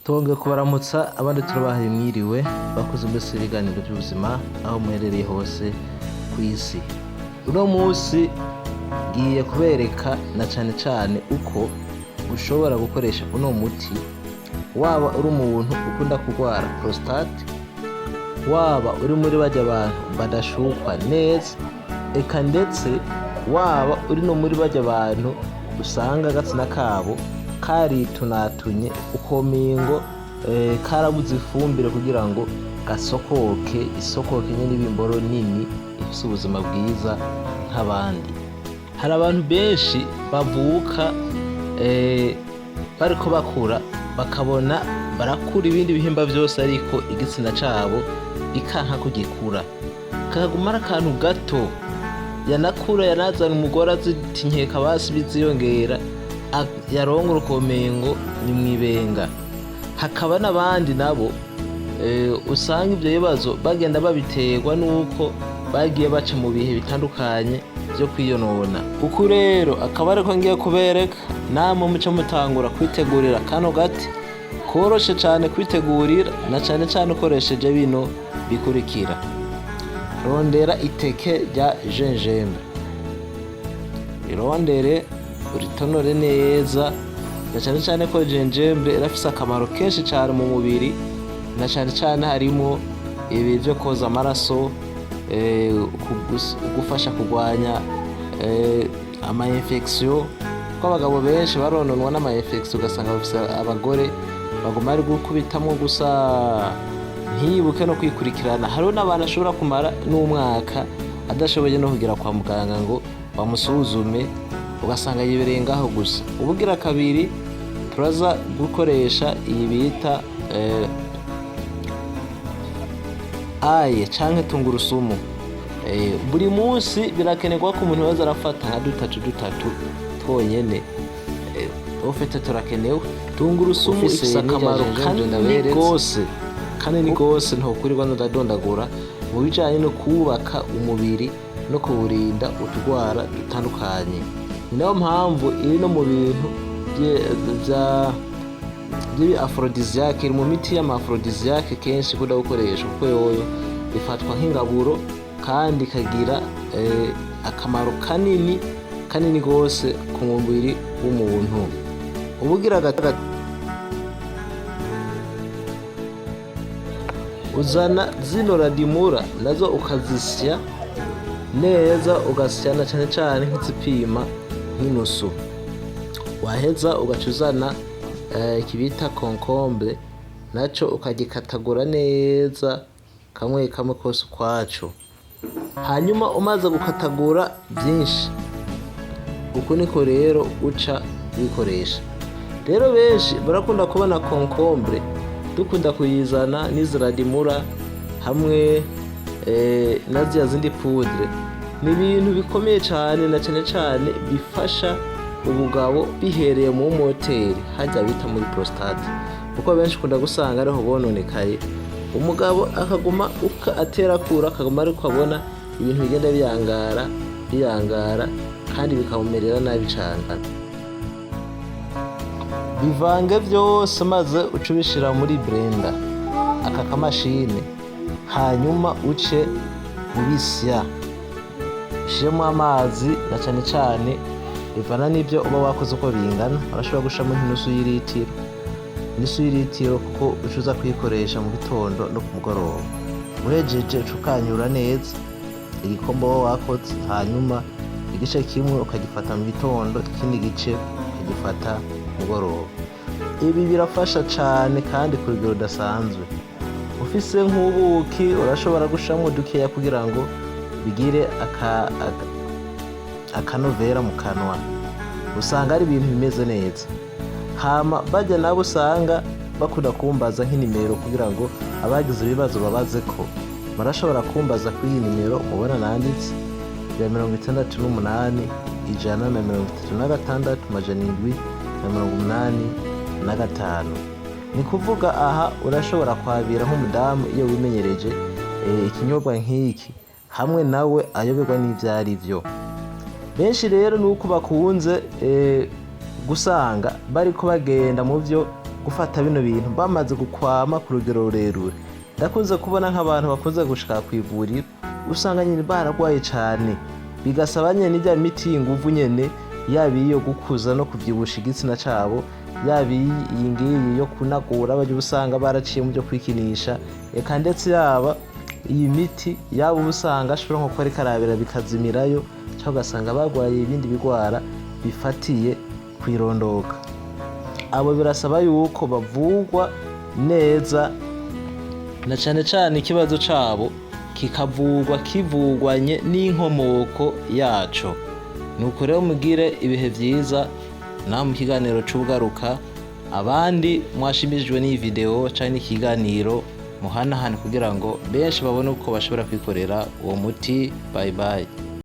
Twongeye kubaramutsa abandi turabahaye mwiriwe bakoze mbese ibiganiro by'ubuzima aho muherereye hose ku isi. Uno munsi ngiye kubereka na cane uko ushobora gukoresha uno muti, waba uri umuntu ukunda kurwara prostate, waba uri muri barya abantu badashukwa neza, eka ndetse waba uri no muri barya abantu usanga agatsina kabo karitunatunye ukomengo karabuze ifumbire kugira ngo gasokoke nyene ibimboro nini ifise ubuzima bwiza nk'abandi. Hari abantu benshi bavuka bariko bakura bakabona barakura ibindi bihimba vyose ariko igitsina cabo bikanka kugikura, kaguma ari akantu gato, yanakura yanazana umugore azita inkeka basi biziyongera yarongora ukomengo ni mwibenga. Hakaba n'abandi nabo usanga ivyo bibazo bagenda babiterwa nuko bagiye baca mu bihe bitandukanye vyo kwiyonona. Kuko rero akaba ariko ngiye kubereka namwe muce mutangura kwitegurira kano gati koroshe cane kwitegurira, na cane ukoresheje bino bikurikira. Rondera iteke rya gingembre, irondere uritonore neza, na cane ko gingembre irafise akamaro kenshi cane mu mubiri, na cane harimo ibi vyo koza amaraso, gufasha kurwanya ama infection. Ko abagabo benshi barononwa n'ama infection ugasanga bafise abagore baguma ari gukubitamwo gusa ntiyibuke no kwikurikirana. Hariho n'abantu ashobora kumara n'umwaka adashoboye no kugira kwa muganga ngo bamusuzume, ugasanga yibereye ngaho gusa. Ubugira kabiri turaza gukoresha iyi bita aye canke tungurusumu. Buri munsi birakenerwa ko umuntu wese arafata nka dutatu twonyene. Ufite turakenewe tungurusumu ifise akamaro kanini gose ntokurirwa ndadondagura mu bijanye no kubaka umubiri no kuwurinda utugwara dutandukanye. Ni nayo mpamvu iri no mu bintu aphrodisiaque, iri mu miti y'ama-aphrodisiaque kenshi ikunda gukoresha kuko yoyo ifatwa nk'ingaburo kandi ikagira akamaro kanini gose ku mubiri w'umuntu. Ubugira gatatu uzana zino radimura nazo ukazisya neza, ugasya na cane nk'izipima nk'inusu. Waheza ugaca uzana ikibita concombre naco ukagikatagura neza kamwe kose ukwaco. Hanyuma umaze gukatagura byinshi, uko niko rero uca bikoresha. Rero benshi barakunda kubona concombre dukunda kuyizana n'iziradimura hamwe na zya zindi poudre. Ni ibintu bikomeye cane, na cane bifasha ubugabo bihereye mu moteri hajya bita muri prostate, kuko benshi kunda gusanga ariho bononekaye. Umugabo akaguma aterakura, akaguma ariko abona ibintu bigenda biyangara kandi bikamumerera nabi cane. Bivange vyose maze uce ubishira muri blender, aka kamashini, hanyuma uce ubisya, ushiremo amazi na cane bivana n'ivyo uba wakoze uko bingana. Urashobora gushiramo nk'inusu y'iritiro kuko ucuza kuyikoresha mu gitondo no ku mugoroba. Uhejeje ukanyura neza igikombe wowe wakoze, hanyuma igice kimwe ukagifata mu gitondo, ikindi gice ukagifata mugoroba. Ibi birafasha cane kandi ku rugero rudasanzwe. Ufise nk'ubuki urashobora gushiramo dukeya kugira ngo bigire akanovera mu kanwa, usanga ari ibintu bimeze neza. Hama bajya nabo usanga bakunda kumbaza nk'inimero kugira ngo abagize ibibazo babaze ko, barashobora kumbaza kuri iyi nimero mubona nanditse ya 68 136 785. Ni kuvuga aha urashobora kwabira nk'umudamu iyo wimenyereje ikinyobwa nk'iki, hamwe nawe ayoberwa n'ivyo ari vyo. Benshi rero nuko bakunze gusanga bariko bagenda mu vyo gufata bino bintu bamaze gukwama ku rugero rurerure. Ndakunze kubona nk'abantu bakunze gushika kw'ivuriro usanga nyine baragwaye cane, bigasaba nyene ijya miti y'inguvu nyene, yaba iyo gukuza no kuvyibusha igitsina cabo, yaba iyi ngiyi yo kunagura baje usanga baraciye mu byo kwikinisha, eka ndetse yaba iyi miti yaba usanga ashobora nko kwari karabira bikazimirayo, cyangwa ugasanga bagwaye ibindi bigwara bifatiye kwirondoka. Abo birasaba yuko bavugwa neza, na cane cane ikibazo cabo kikavugwa kivugwanye n'inkomoko yaco. Nuko rero mugire ibihe vyiza na mu kiganiro c'ubugaruka. Abandi mwashimishijwe n'iyi video canke n'ikiganiro muhanahane kugira ngo benshi babone uko bashobora kwikorera uwo muti. Bye bye.